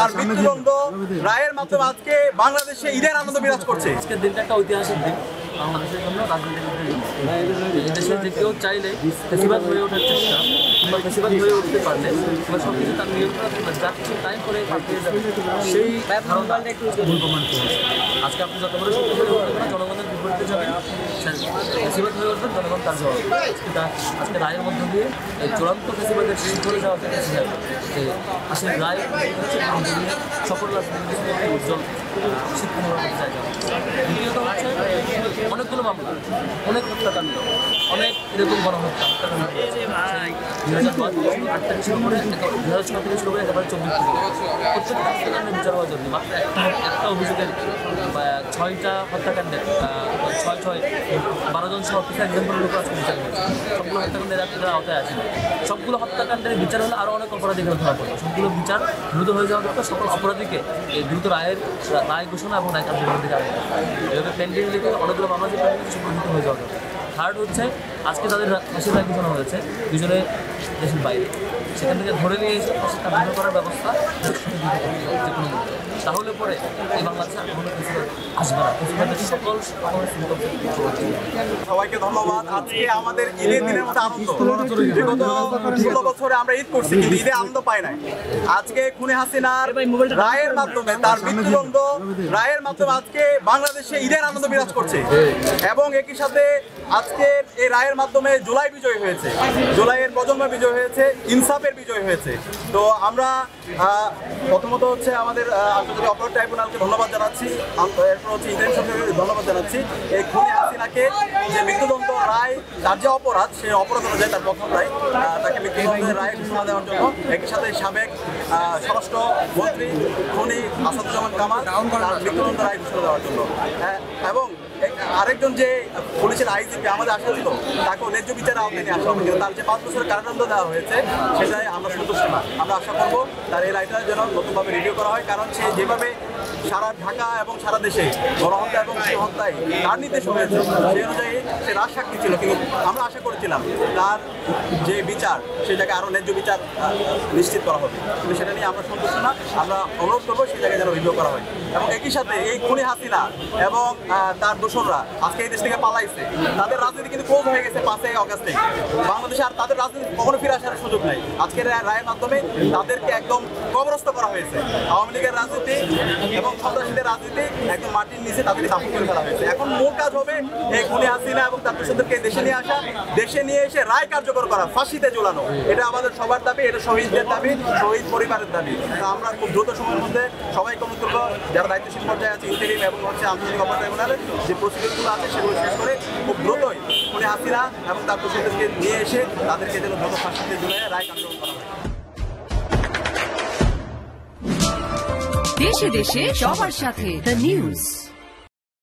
তার মৃত্যুদণ্ড রায়ের মাধ্যমে আজকে বাংলাদেশে ঈদের আনন্দ বিরাজ করছে। আজকের দিনটা একটা ঐতিহাসিক দিন বাংলাদেশের জন্য, রাজনীতির দেশের যে কেউ চাইলে ফেসিবাদ হয়ে ওঠার চেষ্টা কিংবা ফেসিবাদ হয়ে উঠতে পারলে বা সব কিছু তার নিয়ন্ত্রণ যা কিছু তাই করে পাঠিয়ে যাবে, সেই ধারণাটা একটু ভুল প্রমাণ করেছে। আজকে আপনি যত বড় শক্তি হয়ে উঠতে পারেন, জনগণের বিপরীতে যাবেন, ফেসিবাদ হয়ে উঠবেন, জনগণ তার জবাব। আজকে রায়ের মধ্য দিয়ে এই চূড়ান্ত ফেসিবাদের শেষ করে যাওয়া যে আসলে রায় সকল রাজনীতির উজ্জ্বল শিক্ষামূলক জায়গা। দ্বিতীয়ত হচ্ছে অনেকগুলো মামলা, অনেক হত্যাকাণ্ড, অনেক এরকম গণহত্যা হত্যাকাণ্ড 2008 থেকে শুরু করে 2006 থেকে শুরু করে একেবারে 24 প্রত্যেকটা হত্যাকাণ্ডের বিচার হওয়ার জন্য মাত্র একটা অভিযোগের 6টা হত্যাকাণ্ডের 12 জন সহ এক্সাম্পলের উপর আজকে বিচার হয়েছে। সবগুলো হত্যাকাণ্ডের একটা আওতায় আসে। সবগুলো হত্যাকাণ্ডের বিচার হলে আরও অনেক অপরাধীকে ধরা পড়ে। সবগুলো বিচার দ্রুত হয়ে যাওয়া দরকার, সকল অপরাধীকে এই দ্রুত রায় ঘোষণা এবং রায় কার্যকরের দিকে আগে এভাবে পেন্ডিং লিখে অনেকগুলো মামলা যে পেন্ডিং সেগুলো দ্রুত হয়ে যাওয়া দরকার। থার্ড হচ্ছে আজকে তাদের ফাঁসির রায় ঘোষণা হয়েছে দুজনে দেশের বাইরে, সেখান থেকে ধরে নিয়ে এসে ফাঁসিটা বন্ধ করার ব্যবস্থা যে কোনো মূল্যে, তাহলে পরে এই বাংলাদেশে কোনো ফেসিবাদ আসবে না। ফেসিবাদের সকল সবাইকে ধন্যবাদ। আজকে আমাদের ঈদের দিনের মধ্যে আনন্দ। বিগত 16 বছরে আমরা ঈদ করছি কিন্তু ঈদে আনন্দ পাই নাই। আজকে খুনে হাসিনার রায়ের মাধ্যমে তার মৃত্যুদণ্ড রায়ের মাধ্যমে আজকে বাংলাদেশে ঈদের আনন্দ বিরাজ করছে এবং একই সাথে আজকে এই রায়ের মাধ্যমে জুলাই বিজয় হয়েছে, জুলাইয়ের প্রজন্ম বিজয় হয়েছে, ইনসাফের বিজয় হয়েছে। তো আমরা প্রথমত হচ্ছে আমাদের আন্তর্জাতিক অপরাধ ট্রাইব্যুনালকে ধন্যবাদ জানাচ্ছি, এরপর হচ্ছে ইন্ডিয়ান সরকারকে ধন্যবাদ জানাচ্ছি। এই খুনি হাসিনাকে যে মৃত্যুদণ্ড রায়, তার যে অপরাধ, সেই অপরাধ অনুযায়ী তার প্রথম রায়, তাকে মৃত্যুদণ্ডের রায় ঘোষণা দেওয়ার জন্য একই সাথে সাবেক স্বরাষ্ট্র মন্ত্রী খুনি আসাদুজ্জামান কামাল তার মৃত্যুদণ্ড রায় ঘোষণা দেওয়ার জন্য, এবং আরেকজন যে পুলিশের আইজিপি আমাদের আশা ছিল তাকেও ন্যায্য বিচারে আওতায় নিয়ে আসা হবে, কিন্তু তার যে 5 বছরের কারাদণ্ড দেওয়া হয়েছে সেটাই আমরা সন্তুষ্ট না। আমরা আশা করবো তার এই রায়টা যেন নতুনভাবে রিভিউ করা হয়, কারণ সে যেভাবে সারা ঢাকা এবং সারা দেশে গণহত্যা এবং হত্যায় তার নির্দেশ হয়েছে সেই অনুযায়ী সে রাজ সাক্ষী ছিল, কিন্তু আমরা আশা করেছিলাম তার যে বিচার সেই জায়গায় আরও ন্যায্য বিচার নিশ্চিত করা হবে, কিন্তু সেটা নিয়ে আমরা সন্তুষ্ট না। আমরা অনুরোধ করবো সেই জায়গায় যেন রিভিউ করা হয় এবং একই সাথে এই খুনি হাসিনা এবং তার দোসররা আজকে এই দেশ থেকে পালাইছে, তাদের রাজনীতি কিন্তু ক্লোজ হয়ে গেছে 5 আগস্টে। বাংলাদেশে আর তাদের রাজনীতি কখনো ফিরে আসার সুযোগ নেই। আজকের রায়ের মাধ্যমে তাদেরকে একদম কবরস্থ করা হয়েছে। আওয়ামী লীগের রাজনীতি এবং সন্ত্রাসীদের রাজনীতি একদম মাটির নিচে তাদেরকে দাফন করে ফেলা হয়েছে। এখন মূল কাজ হবে এই খুনি হাসিনা এবং তার দোসরদেরকে দেশে নিয়ে আসা, দেশে নিয়ে এসে রায় কার্যকর করা, ফাঁসিতে ঝুলানো। এটা আমাদের সবার দাবি, এটা শহীদদের দাবি, শহীদ পরিবারের দাবি। আমরা খুব দ্রুত সময়ের মধ্যে সবাইকে অনুরোধ করবো যারা দায়িত্বশীল পর্যায়ে আছে, ইন্টারিম এবং হচ্ছে আন্তর্জাতিক অপরাধ ট্রাইব্যুনালের যে প্রসিডিউরগুলো আছে সেগুলো শেষ করে খুব দ্রুতই খুনি হাসিনা এবং তার দোসরদেরকে নিয়ে এসে তাদেরকে যেন দ্রুত ফাঁসিতে ঝুলিয়ে রায় কার্যকর করা হয়। দেশে দেশে সবার সাথে দ্য নিউজ।